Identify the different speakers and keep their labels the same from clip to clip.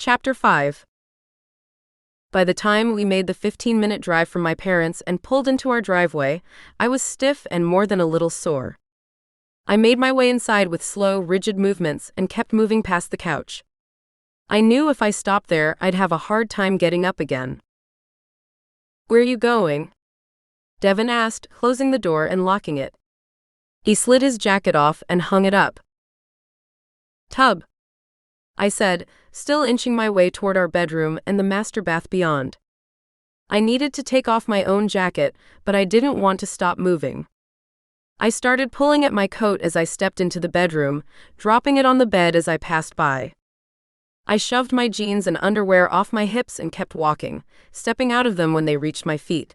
Speaker 1: Chapter 5. By the time we made the 15-minute drive from my parents and pulled into our driveway, I was stiff and more than a little sore. I made my way inside with slow, rigid movements and kept moving past the couch. I knew if I stopped there, I'd have a hard time getting up again. "Where are you going?" Devin asked, closing the door and locking it. He slid his jacket off and hung it up. "Tub," I said, still inching my way toward our bedroom and the master bath beyond. I needed to take off my own jacket, but I didn't want to stop moving. I started pulling at my coat as I stepped into the bedroom, dropping it on the bed as I passed by. I shoved my jeans and underwear off my hips and kept walking, stepping out of them when they reached my feet.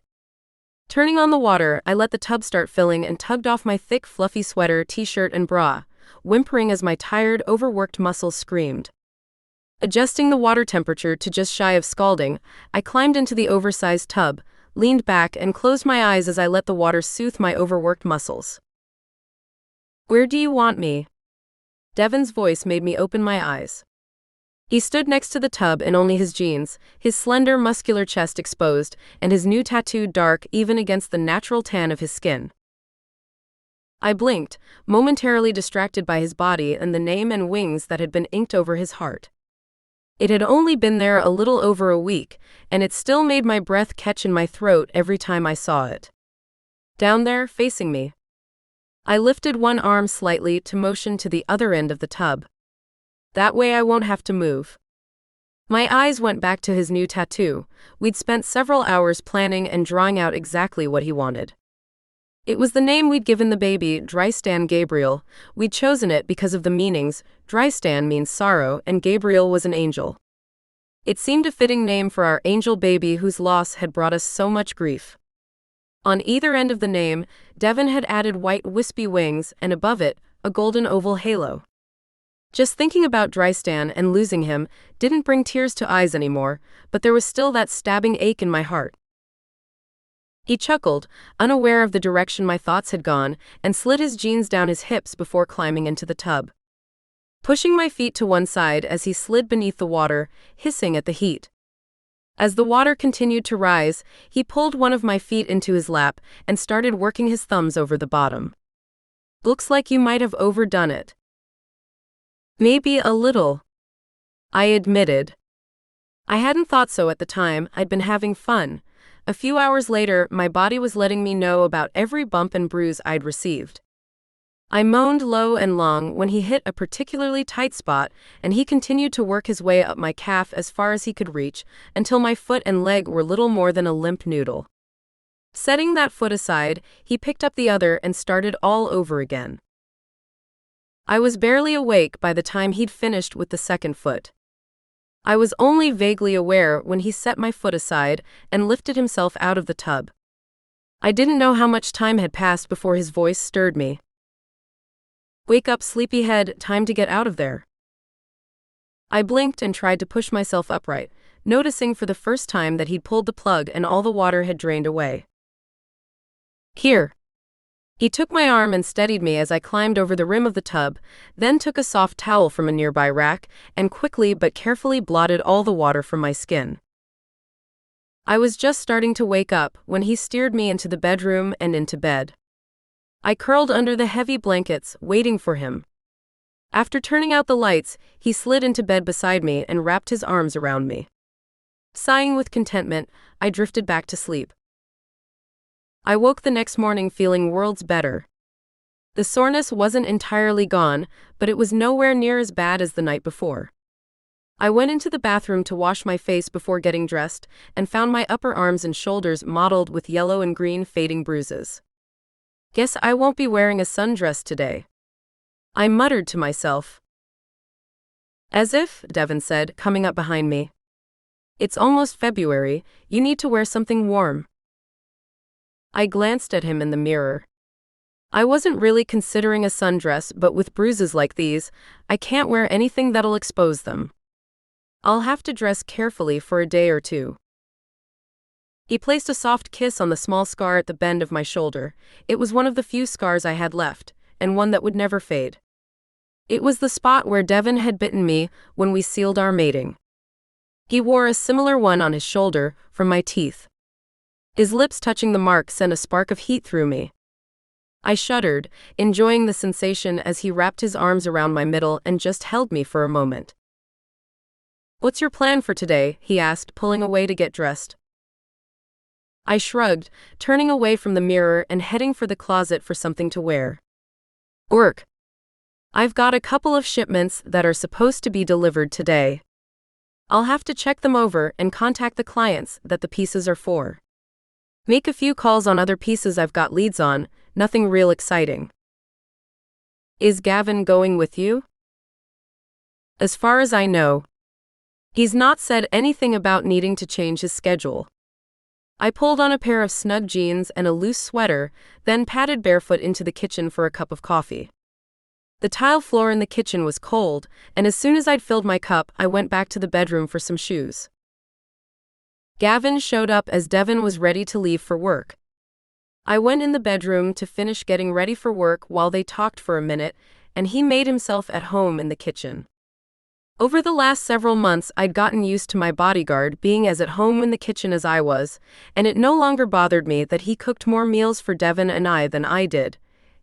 Speaker 1: Turning on the water, I let the tub start filling and tugged off my thick, fluffy sweater, t-shirt, and bra, whimpering as my tired, overworked muscles screamed. Adjusting the water temperature to just shy of scalding, I climbed into the oversized tub, leaned back, and closed my eyes as I let the water soothe my overworked muscles. "Where do you want me?" Devin's voice made me open my eyes. He stood next to the tub in only his jeans, his slender, muscular chest exposed, and his new tattoo dark even against the natural tan of his skin. I blinked, momentarily distracted by his body and the name and wings that had been inked over his heart. It had only been there a little over a week, and it still made my breath catch in my throat every time I saw it. Down there, facing me. I lifted one arm slightly to motion to the other end of the tub. That way I won't have to move. My eyes went back to his new tattoo. We'd spent several hours planning and drawing out exactly what he wanted. It was the name we'd given the baby, Drystan Gabriel. We'd chosen it because of the meanings. Drystan means sorrow, and Gabriel was an angel. It seemed a fitting name for our angel baby whose loss had brought us so much grief. On either end of the name, Devin had added white wispy wings, and above it, a golden oval halo. Just thinking about Drystan and losing him didn't bring tears to eyes anymore, but there was still that stabbing ache in my heart. He chuckled, unaware of the direction my thoughts had gone, and slid his jeans down his hips before climbing into the tub. Pushing my feet to one side as he slid beneath the water, hissing at the heat. As the water continued to rise, he pulled one of my feet into his lap and started working his thumbs over the bottom. "Looks like you might have overdone it." "Maybe a little," I admitted. I hadn't thought so at the time. I'd been having fun. A few hours later, my body was letting me know about every bump and bruise I'd received. I moaned low and long when he hit a particularly tight spot, and he continued to work his way up my calf as far as he could reach, until my foot and leg were little more than a limp noodle. Setting that foot aside, he picked up the other and started all over again. I was barely awake by the time he'd finished with the second foot. I was only vaguely aware when he set my foot aside and lifted himself out of the tub. I didn't know how much time had passed before his voice stirred me. "Wake up, sleepyhead, time to get out of there." I blinked and tried to push myself upright, noticing for the first time that he'd pulled the plug and all the water had drained away. "Here." He took my arm and steadied me as I climbed over the rim of the tub, then took a soft towel from a nearby rack and quickly but carefully blotted all the water from my skin. I was just starting to wake up when he steered me into the bedroom and into bed. I curled under the heavy blankets, waiting for him. After turning out the lights, he slid into bed beside me and wrapped his arms around me. Sighing with contentment, I drifted back to sleep. I woke the next morning feeling worlds better. The soreness wasn't entirely gone, but it was nowhere near as bad as the night before. I went into the bathroom to wash my face before getting dressed, and found my upper arms and shoulders mottled with yellow and green fading bruises. "Guess I won't be wearing a sundress today," I muttered to myself. "As if," Devin said, coming up behind me. "It's almost February, you need to wear something warm." I glanced at him in the mirror. I wasn't really considering a sundress, but with bruises like these, I can't wear anything that'll expose them. I'll have to dress carefully for a day or two. He placed a soft kiss on the small scar at the bend of my shoulder. It was one of the few scars I had left, and one that would never fade. It was the spot where Devin had bitten me when we sealed our mating. He wore a similar one on his shoulder, from my teeth. His lips touching the mark sent a spark of heat through me. I shuddered, enjoying the sensation as he wrapped his arms around my middle and just held me for a moment. "What's your plan for today?" he asked, pulling away to get dressed. I shrugged, turning away from the mirror and heading for the closet for something to wear. "Work. I've got a couple of shipments that are supposed to be delivered today. I'll have to check them over and contact the clients that the pieces are for. Make a few calls on other pieces I've got leads on, nothing real exciting." "Is Gavin going with you?" "As far as I know. He's not said anything about needing to change his schedule." I pulled on a pair of snug jeans and a loose sweater, then padded barefoot into the kitchen for a cup of coffee. The tile floor in the kitchen was cold, and as soon as I'd filled my cup, I went back to the bedroom for some shoes. Gavin showed up as Devin was ready to leave for work. I went in the bedroom to finish getting ready for work while they talked for a minute, and he made himself at home in the kitchen. Over the last several months, I'd gotten used to my bodyguard being as at home in the kitchen as I was, and it no longer bothered me that he cooked more meals for Devin and I than I did,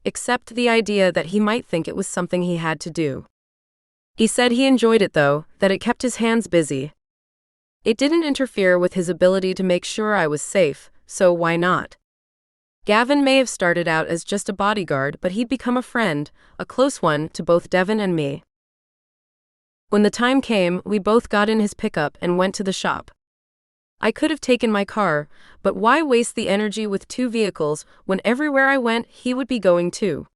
Speaker 1: except the idea that he might think it was something he had to do. He said he enjoyed it though, that it kept his hands busy. It didn't interfere with his ability to make sure I was safe, so why not? Gavin may have started out as just a bodyguard, but he'd become a friend, a close one, to both Devin and me. When the time came, we both got in his pickup and went to the shop. I could have taken my car, but why waste the energy with two vehicles when everywhere I went he would be going too?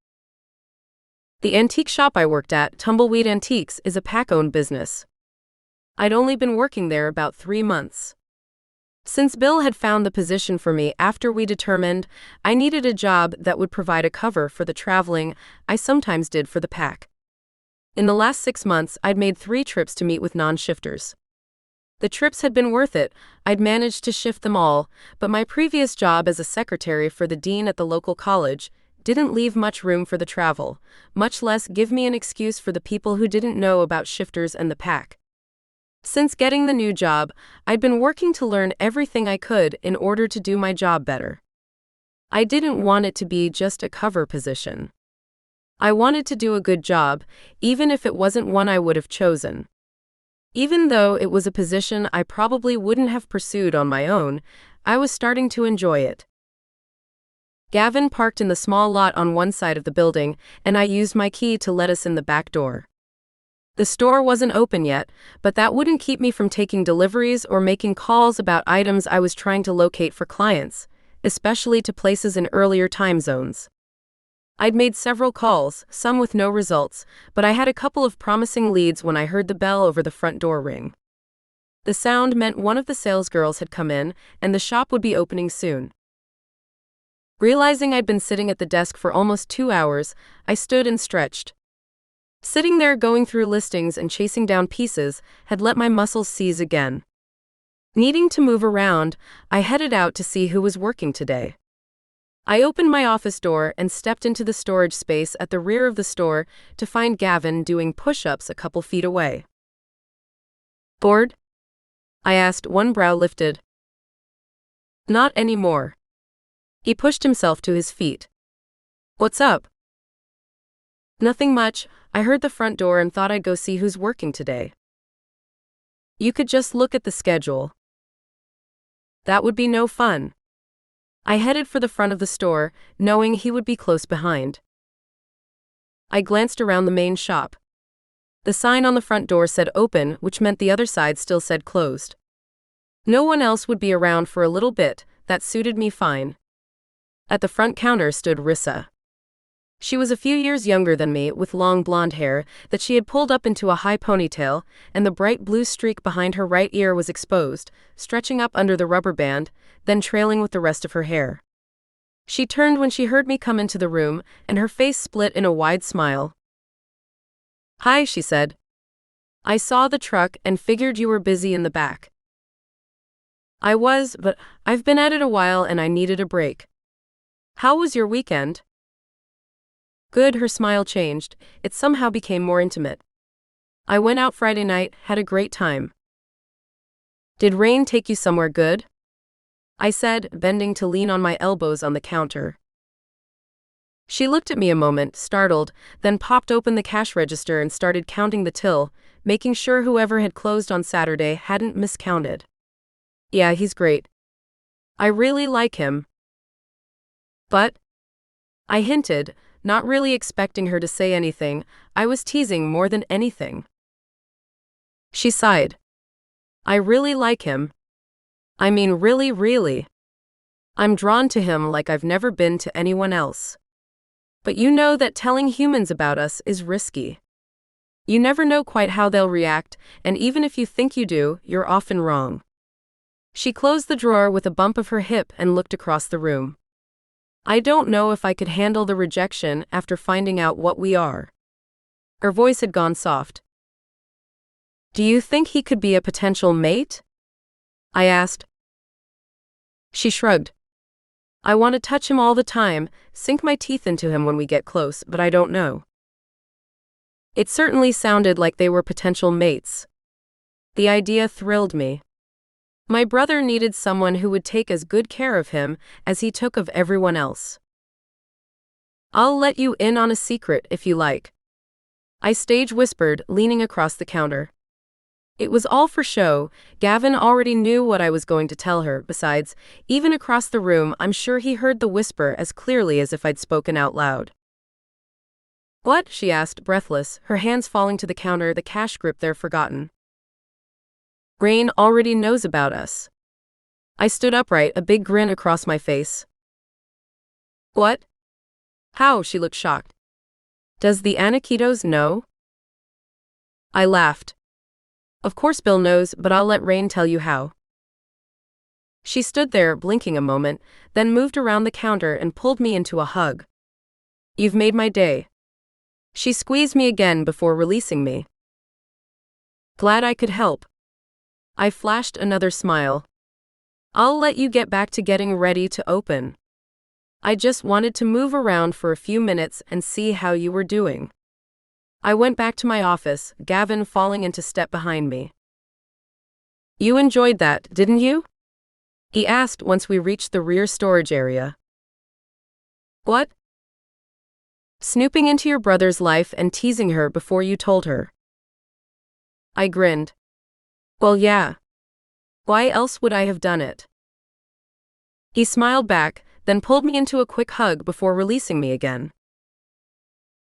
Speaker 1: The antique shop I worked at, Tumbleweed Antiques, is a Pack-owned business. I'd only been working there about 3 months. Since Bill had found the position for me after we determined I needed a job that would provide a cover for the traveling I sometimes did for the Pack. In the last 6 months, I'd made 3 trips to meet with non-shifters. The trips had been worth it. I'd managed to shift them all, but my previous job as a secretary for the dean at the local college didn't leave much room for the travel, much less give me an excuse for the people who didn't know about shifters and the Pack. Since getting the new job, I'd been working to learn everything I could in order to do my job better. I didn't want it to be just a cover position. I wanted to do a good job, even if it wasn't one I would have chosen. Even though it was a position I probably wouldn't have pursued on my own, I was starting to enjoy it. Gavin parked in the small lot on one side of the building, and I used my key to let us in the back door. The store wasn't open yet, but that wouldn't keep me from taking deliveries or making calls about items I was trying to locate for clients, especially to places in earlier time zones. I'd made several calls, some with no results, but I had a couple of promising leads when I heard the bell over the front door ring. The sound meant one of the salesgirls had come in, and the shop would be opening soon. Realizing I'd been sitting at the desk for almost 2 hours, I stood and stretched. Sitting there going through listings and chasing down pieces had let my muscles seize again. Needing to move around, I headed out to see who was working today. I opened my office door and stepped into the storage space at the rear of the store to find Gavin doing push-ups a couple feet away. "Bored?" I asked, one brow lifted. "Not anymore." He pushed himself to his feet. "What's up?" "Nothing much. I heard the front door and thought I'd go see who's working today." "You could just look at the schedule." "That would be no fun." I headed for the front of the store, knowing he would be close behind. I glanced around the main shop. The sign on the front door said open, which meant the other side still said closed. No one else would be around for a little bit, that suited me fine. At the front counter stood Rissa. She was a few years younger than me, with long blonde hair that she had pulled up into a high ponytail, and the bright blue streak behind her right ear was exposed, stretching up under the rubber band, then trailing with the rest of her hair. She turned when she heard me come into the room, and her face split in a wide smile. "Hi," she said. "I saw the truck and figured you were busy in the back." "I was, but I've been at it a while and I needed a break." "How was your weekend?" "Good." Her smile changed. It somehow became more intimate. "I went out Friday night, had a great time." Did Rain take you somewhere good? I said, bending to lean on my elbows on the counter. She looked at me a moment, startled, then popped open the cash register and started counting the till, making sure whoever had closed on Saturday hadn't miscounted. Yeah, he's great. I really like him. But? I hinted, not really expecting her to say anything. I was teasing more than anything. She sighed. I really like him. I mean, really, really. I'm drawn to him like I've never been to anyone else. But you know that telling humans about us is risky. You never know quite how they'll react, and even if you think you do, you're often wrong. She closed the drawer with a bump of her hip and looked across the room. I don't know if I could handle the rejection after finding out what we are. Her voice had gone soft. Do you think he could be a potential mate? I asked. She shrugged. I want to touch him all the time, sink my teeth into him when we get close, but I don't know. It certainly sounded like they were potential mates. The idea thrilled me. My brother needed someone who would take as good care of him as he took of everyone else. I'll let you in on a secret if you like. I stage whispered, leaning across the counter. It was all for show. Gavin already knew what I was going to tell her. Besides, even across the room, I'm sure he heard the whisper as clearly as if I'd spoken out loud. What? She asked, breathless, her hands falling to the counter, the cash grip there forgotten. Rain already knows about us. I stood upright, a big grin across my face. What? How? She looked shocked. Does the Aniquitos know? I laughed. Of course Bill knows, but I'll let Rain tell you how. She stood there, blinking a moment, then moved around the counter and pulled me into a hug. You've made my day. She squeezed me again before releasing me. Glad I could help. I flashed another smile. I'll let you get back to getting ready to open. I just wanted to move around for a few minutes and see how you were doing. I went back to my office, Gavin falling into step behind me. You enjoyed that, didn't you? He asked once we reached the rear storage area. What? Snooping into your brother's life and teasing her before you told her. I grinned. Well, yeah. Why else would I have done it? He smiled back, then pulled me into a quick hug before releasing me again.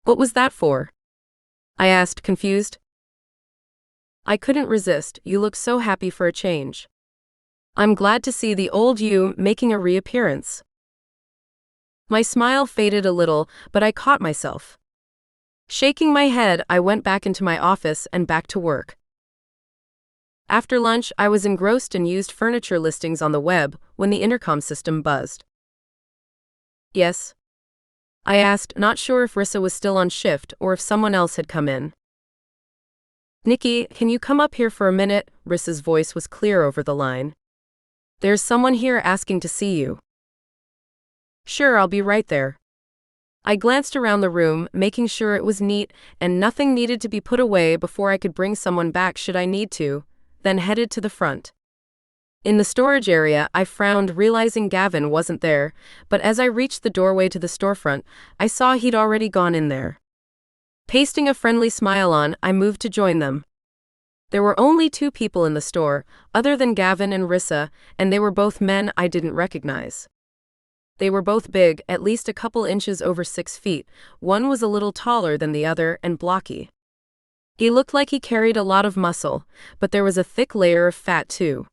Speaker 1: What was that for? I asked, confused. I couldn't resist. You look so happy for a change. I'm glad to see the old you making a reappearance. My smile faded a little, but I caught myself. Shaking my head, I went back into my office and back to work. After lunch, I was engrossed in used furniture listings on the web when the intercom system buzzed. Yes? I asked, not sure if Rissa was still on shift or if someone else had come in. Nickie, can you come up here for a minute? Rissa's voice was clear over the line. There's someone here asking to see you. Sure, I'll be right there. I glanced around the room, making sure it was neat and nothing needed to be put away before I could bring someone back should I need to, then headed to the front. In the storage area, I frowned, realizing Gavin wasn't there, but as I reached the doorway to the storefront, I saw he'd already gone in there. Pasting a friendly smile on, I moved to join them. There were only 2 people in the store, other than Gavin and Rissa, and they were both men I didn't recognize. They were both big, at least a couple inches over 6 feet. One was a little taller than the other and blocky. He looked like he carried a lot of muscle, but there was a thick layer of fat too.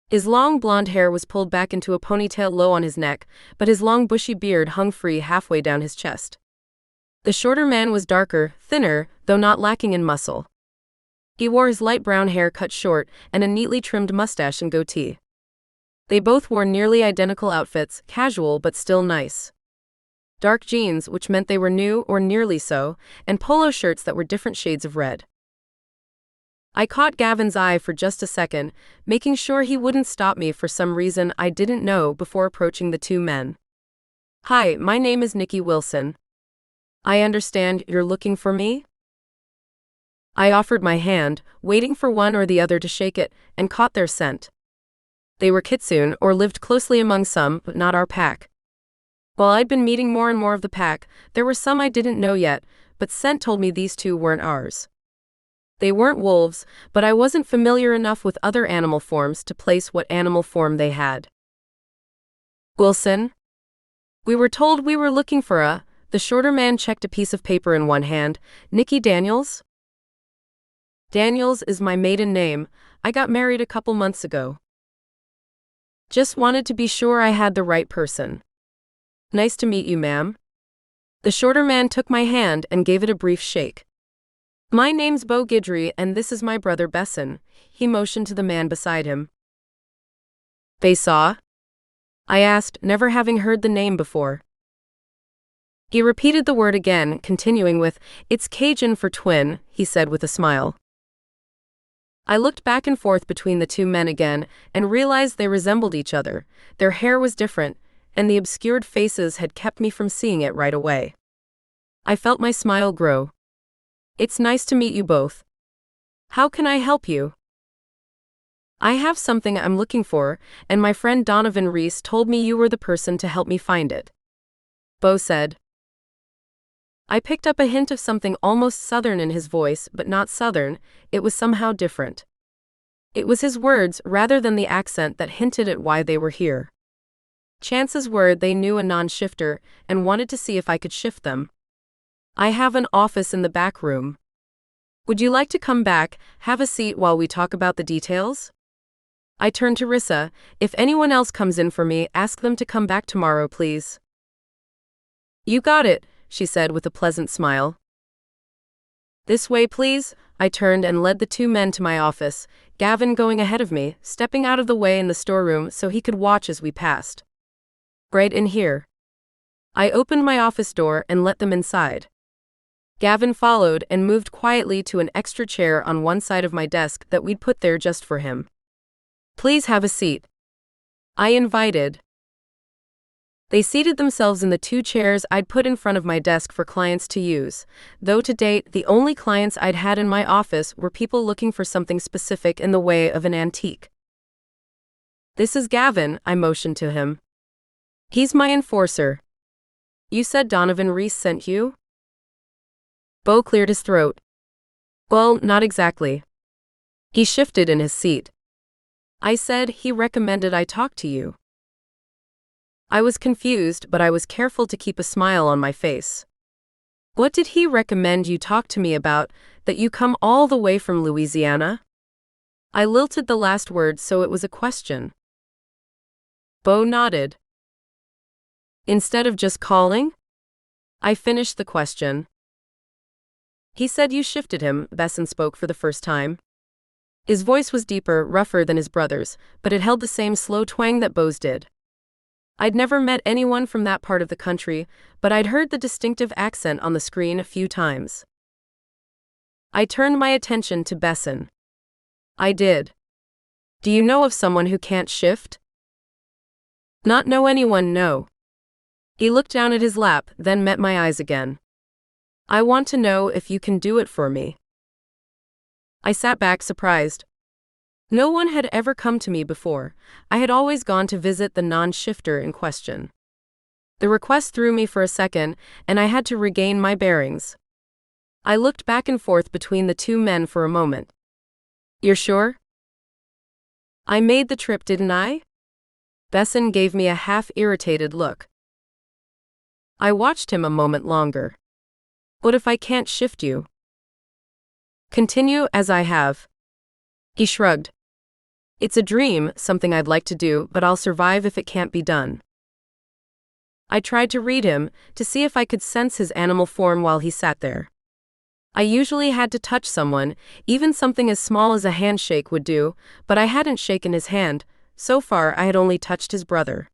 Speaker 1: His long blonde hair was pulled back into a ponytail low on his neck, but his long bushy beard hung free halfway down his chest. The shorter man was darker, thinner, though not lacking in muscle. He wore his light brown hair cut short and a neatly trimmed mustache and goatee. They both wore nearly identical outfits, casual but still nice. Dark jeans, which meant they were new or nearly so, and polo shirts that were different shades of red. I caught Gavin's eye for just a second, making sure he wouldn't stop me for some reason I didn't know before approaching the 2 men. Hi, my name is Nickie Wilson. I understand you're looking for me? I offered my hand, waiting for one or the other to shake it, and caught their scent. They were Kitsune, or lived closely among some, but not our pack. While I'd been meeting more and more of the pack, there were some I didn't know yet, but scent told me these two weren't ours. They weren't wolves, but I wasn't familiar enough with other animal forms to place what animal form they had. Wilson? We were told we were looking for the shorter man checked a piece of paper in one hand. Nickie Daniels? Daniels is my maiden name. I got married a couple months ago. Just wanted to be sure I had the right person. Nice to meet you, ma'am. The shorter man took my hand and gave it a brief shake. My name's Bo Guidry and this is my brother Besson. He motioned to the man beside him. Besa? I asked, never having heard the name before. He repeated the word again, continuing with, "It's Cajun for twin," he said with a smile. I looked back and forth between the two men again and realized they resembled each other. Their hair was different, and the obscured faces had kept me from seeing it right away. I felt my smile grow. It's nice to meet you both. How can I help you? I have something I'm looking for, and my friend Donovan Reese told me you were the person to help me find it. Bo said. I picked up a hint of something almost southern in his voice, but not southern. It was somehow different. It was his words rather than the accent that hinted at why they were here. Chances were they knew a non-shifter and wanted to see if I could shift them. I have an office in the back room. Would you like to come back, have a seat while we talk about the details? I turned to Rissa. If anyone else comes in for me, ask them to come back tomorrow, please. You got it, she said with a pleasant smile. This way, please. I turned and led the two men to my office, Gavin going ahead of me, stepping out of the way in the storeroom so he could watch as we passed. Right in here. I opened my office door and let them inside. Gavin followed and moved quietly to an extra chair on one side of my desk that we'd put there just for him. Please have a seat. I invited. They seated themselves in the two chairs I'd put in front of my desk for clients to use, though to date the only clients I'd had in my office were people looking for something specific in the way of an antique. This is Gavin, I motioned to him. He's my enforcer. You said Donovan Reese sent you? Bo cleared his throat. Well, not exactly. He shifted in his seat. I said he recommended I talk to you. I was confused, but I was careful to keep a smile on my face. What did he recommend you talk to me about, that you come all the way from Louisiana? I lilted the last word so it was a question. Bo nodded. Instead of just calling? I finished the question. He said you shifted him, Besson spoke for the first time. His voice was deeper, rougher than his brother's, but it held the same slow twang that Bo's did. I'd never met anyone from that part of the country, but I'd heard the distinctive accent on the screen a few times. I turned my attention to Besson. I did. Do you know of someone who can't shift? Not know anyone, no. He looked down at his lap, then met my eyes again. I want to know if you can do it for me. I sat back surprised. No one had ever come to me before. I had always gone to visit the non-shifter in question. The request threw me for a second, and I had to regain my bearings. I looked back and forth between the two men for a moment. You're sure? I made the trip, didn't I? Besson gave me a half-irritated look. I watched him a moment longer. What if I can't shift you? Continue as I have. He shrugged. It's a dream, something I'd like to do, but I'll survive if it can't be done. I tried to read him, to see if I could sense his animal form while he sat there. I usually had to touch someone, even something as small as a handshake would do, but I hadn't shaken his hand. So far I had only touched his brother.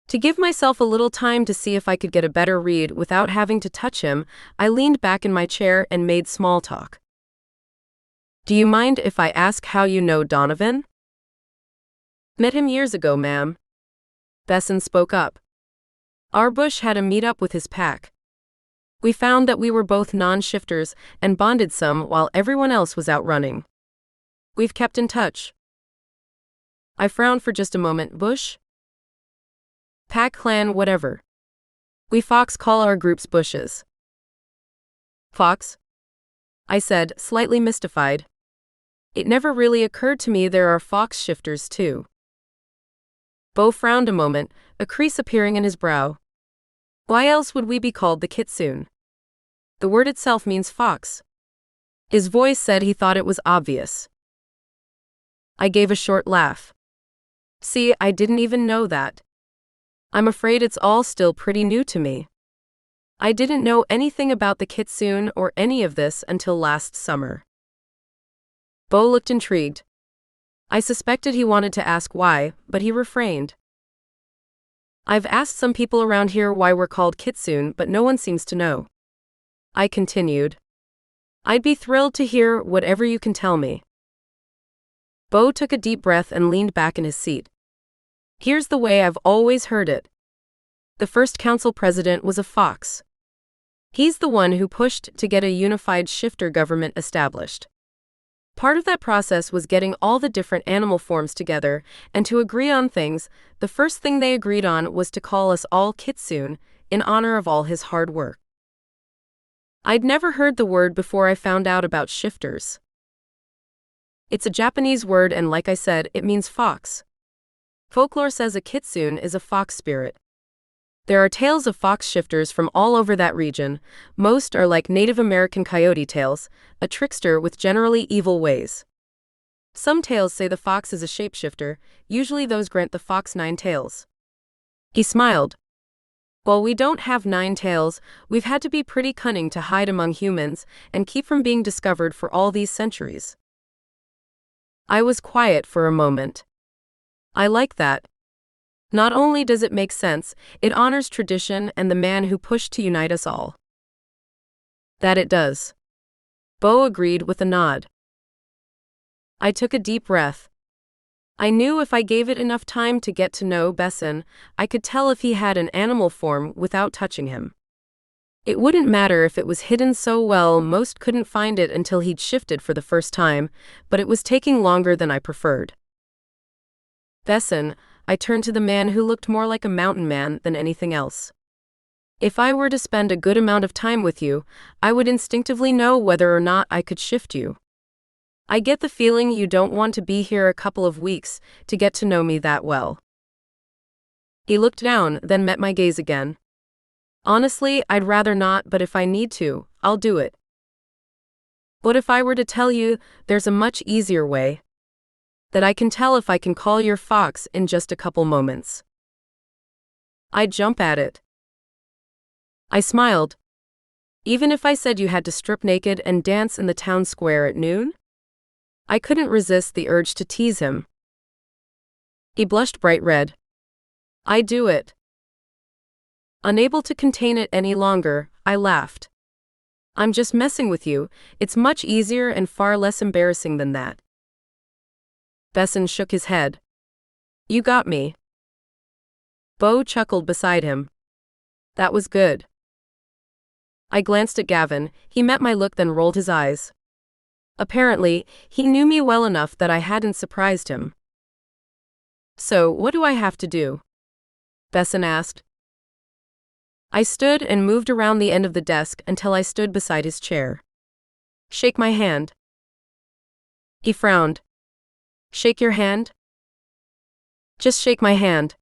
Speaker 1: To give myself a little time to see if I could get a better read without having to touch him, I leaned back in my chair and made small talk. Do you mind if I ask how you know Donovan? Met him years ago, ma'am. Besson spoke up. Our bush had a meet-up with his pack. We found that we were both non-shifters and bonded some while everyone else was out running. We've kept in touch. I frowned for just a moment. Bush? Pack, clan, whatever. We Fox call our groups bushes. Fox? I said, slightly mystified. It never really occurred to me there are fox shifters too. Bo frowned a moment, a crease appearing in his brow. Why else would we be called the Kitsune? The word itself means fox. His voice said he thought it was obvious. I gave a short laugh. See, I didn't even know that. I'm afraid it's all still pretty new to me. I didn't know anything about the Kitsune or any of this until last summer. Bo looked intrigued. I suspected he wanted to ask why, but he refrained. I've asked some people around here why we're called Kitsune, but no one seems to know. I continued. I'd be thrilled to hear whatever you can tell me. Bo took a deep breath and leaned back in his seat. Here's the way I've always heard it. The first council president was a fox. He's the one who pushed to get a unified shifter government established. Part of that process was getting all the different animal forms together and to agree on things. The first thing they agreed on was to call us all Kitsune in honor of all his hard work. I'd never heard the word before I found out about shifters. It's a Japanese word and like I said, it means fox. Folklore says a Kitsune is a fox spirit. There are tales of fox shifters from all over that region. Most are like Native American coyote tales, a trickster with generally evil ways. Some tales say the fox is a shapeshifter, usually those grant the fox 9 tails. He smiled. While we don't have 9 tails, we've had to be pretty cunning to hide among humans and keep from being discovered for all these centuries. I was quiet for a moment. I like that. Not only does it make sense, it honors tradition and the man who pushed to unite us all. That it does. Bo agreed with a nod. I took a deep breath. I knew if I gave it enough time to get to know Besson, I could tell if he had an animal form without touching him. It wouldn't matter if it was hidden so well most couldn't find it until he'd shifted for the first time, but it was taking longer than I preferred. Besson, I turned to the man who looked more like a mountain man than anything else. If I were to spend a good amount of time with you, I would instinctively know whether or not I could shift you. I get the feeling you don't want to be here a couple of weeks to get to know me that well. He looked down, then met my gaze again. Honestly, I'd rather not, but if I need to, I'll do it. What if I were to tell you there's a much easier way? That I can tell if I can call your fox in just a couple moments. I'd jump at it. I smiled. Even if I said you had to strip naked and dance in the town square at noon? I couldn't resist the urge to tease him. He blushed bright red. I'd do it. Unable to contain it any longer, I laughed. I'm just messing with you, it's much easier and far less embarrassing than that. Besson shook his head. You got me. Bo chuckled beside him. That was good. I glanced at Gavin, he met my look then rolled his eyes. Apparently, he knew me well enough that I hadn't surprised him. So, what do I have to do? Besson asked. I stood and moved around the end of the desk until I stood beside his chair. Shake my hand. He frowned. Shake your hand? Just shake my hand.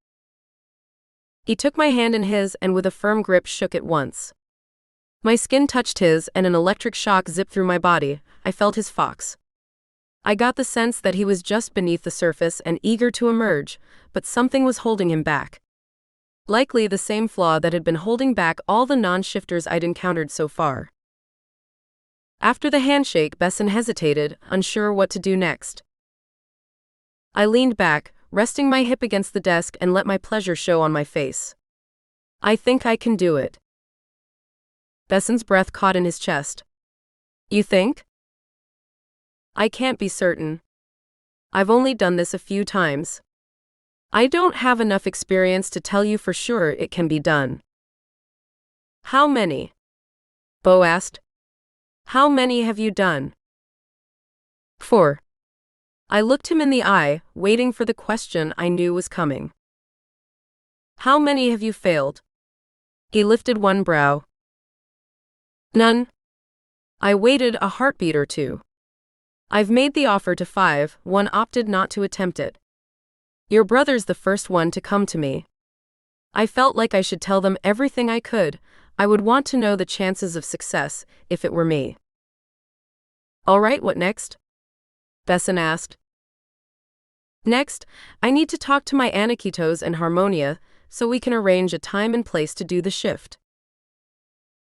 Speaker 1: He took my hand in his and with a firm grip shook it once. My skin touched his and an electric shock zipped through my body. I felt his fox. I got the sense that he was just beneath the surface and eager to emerge, but something was holding him back. Likely the same flaw that had been holding back all the non-shifters I'd encountered so far. After the handshake, Besson hesitated, unsure what to do next. I leaned back, resting my hip against the desk and let my pleasure show on my face. I think I can do it. Besson's breath caught in his chest. You think? I can't be certain. I've only done this a few times. I don't have enough experience to tell you for sure it can be done. How many? Bo asked. How many have you done? 4. I looked him in the eye, waiting for the question I knew was coming. How many have you failed? He lifted one brow. None. I waited a heartbeat or two. I've made the offer to 5, one opted not to attempt it. Your brother's the first one to come to me. I felt like I should tell them everything I could. I would want to know the chances of success, if it were me. All right, what next? Besson asked. Next, I need to talk to my Anikitos and Harmonia, so we can arrange a time and place to do the shift.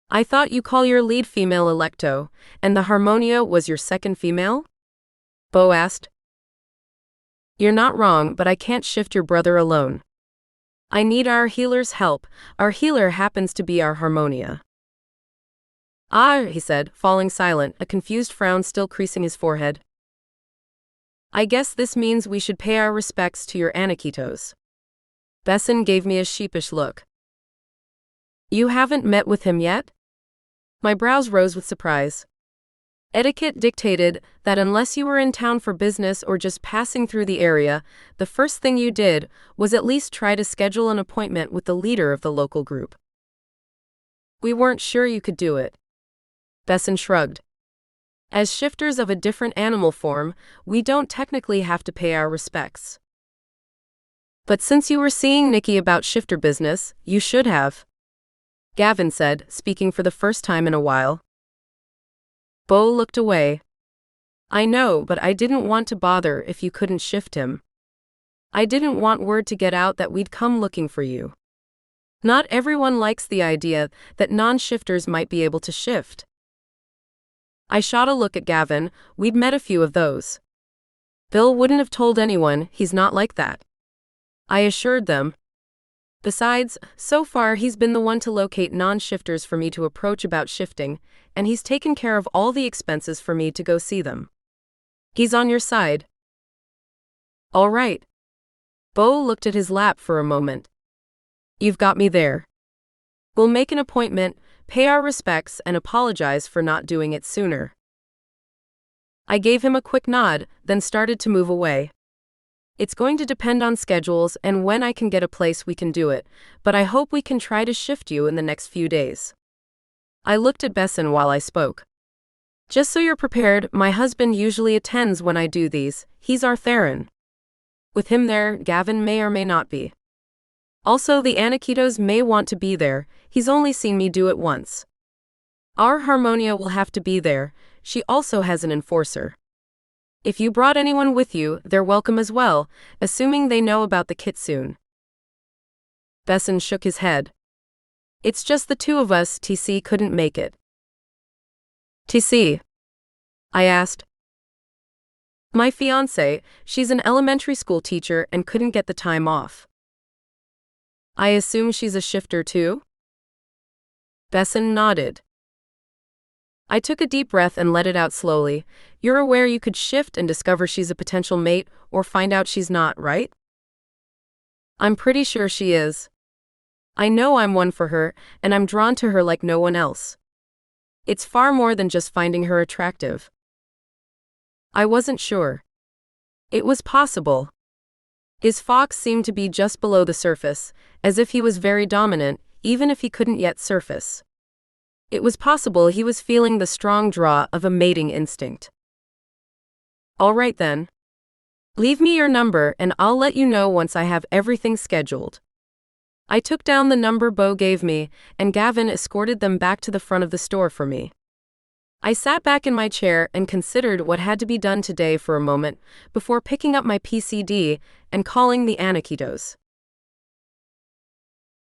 Speaker 1: I thought you call your lead female Electo, and the Harmonia was your second female? Bo asked. You're not wrong, but I can't shift your brother alone. I need our healer's help. Our healer happens to be our Harmonia. Ah, he said, falling silent, a confused frown still creasing his forehead. I guess this means we should pay our respects to your Anikitos. Besson gave me a sheepish look. You haven't met with him yet? My brows rose with surprise. Etiquette dictated that unless you were in town for business or just passing through the area, the first thing you did was at least try to schedule an appointment with the leader of the local group. We weren't sure you could do it. Besson shrugged. As shifters of a different animal form, we don't technically have to pay our respects. But since you were seeing Nickie about shifter business, you should have. Gavin said, speaking for the first time in a while. Bo looked away. I know, but I didn't want to bother if you couldn't shift him. I didn't want word to get out that we'd come looking for you. Not everyone likes the idea that non-shifters might be able to shift. I shot a look at Gavin. We'd met a few of those. Bill wouldn't have told anyone, he's not like that. I assured them. Besides, so far he's been the one to locate non-shifters for me to approach about shifting, and he's taken care of all the expenses for me to go see them. He's on your side. All right. Bo looked at his lap for a moment. You've got me there. We'll make an appointment, pay our respects, and apologize for not doing it sooner. I gave him a quick nod, then started to move away. It's going to depend on schedules and when I can get a place we can do it, but I hope we can try to shift you in the next few days. I looked at Besson while I spoke. Just so you're prepared, my husband usually attends when I do these. He's our Theron. With him there, Gavin may or may not be. Also, the Anikitos may want to be there. He's only seen me do it once. Our Harmonia will have to be there. She also has an enforcer. If you brought anyone with you, they're welcome as well, assuming they know about the Kitsune. Besson shook his head. It's just the two of us. TC couldn't make it. TC? I asked. My fiancée, she's an elementary school teacher and couldn't get the time off. I assume she's a shifter too? Besson nodded. I took a deep breath and let it out slowly. You're aware you could shift and discover she's a potential mate, or find out she's not, right? I'm pretty sure she is. I know I'm one for her, and I'm drawn to her like no one else. It's far more than just finding her attractive. I wasn't sure. It was possible. His fox seemed to be just below the surface, as if he was very dominant, even if he couldn't yet surface. It was possible he was feeling the strong draw of a mating instinct. All right then. Leave me your number and I'll let you know once I have everything scheduled. I took down the number Bo gave me, and Gavin escorted them back to the front of the store for me. I sat back in my chair and considered what had to be done today for a moment, before picking up my PCD and calling the Anikitos.